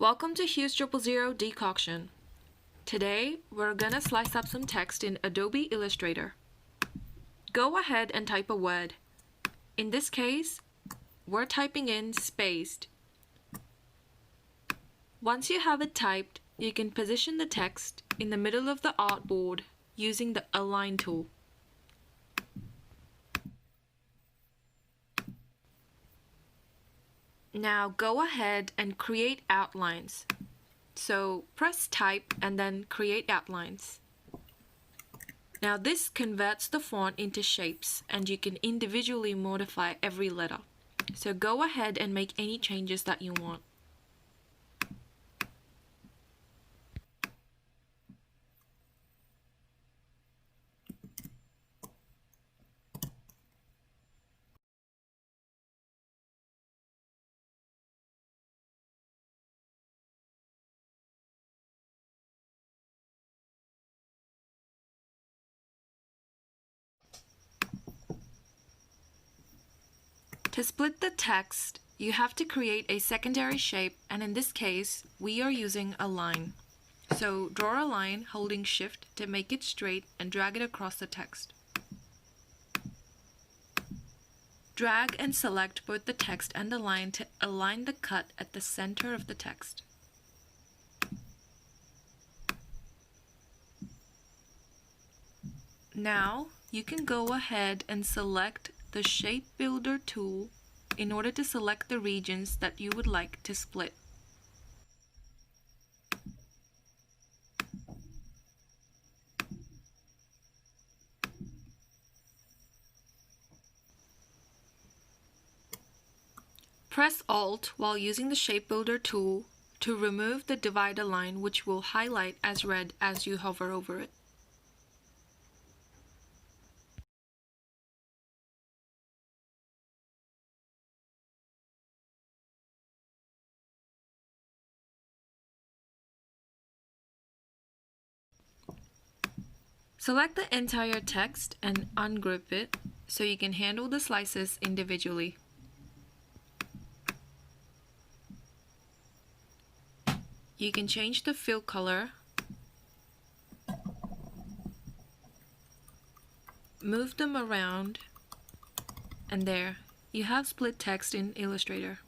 Welcome to Hughes 000 Decoction. Today, we're gonna slice up some text in Adobe Illustrator. Go ahead and type a word. In this case, we're typing in spaced. Once you have it typed, you can position the text in the middle of the artboard using the Align tool. Now go ahead and create outlines. So press type and then create outlines. Now this converts the font into shapes and you can individually modify every letter. So go ahead and make any changes that you want. To split the text, you have to create a secondary shape, and in this case, we are using a line. So draw a line holding Shift to make it straight and drag it across the text. Drag and select both the text and the line to align the cut at the center of the text. Now, you can go ahead and select the Shape Builder tool in order to select the regions that you would like to split. Press Alt while using the Shape Builder tool to remove the divider line, which will highlight as red as you hover over it. Select the entire text and ungroup it so you can handle the slices individually. You can change the fill color, move them around, and there, you have split text in Illustrator.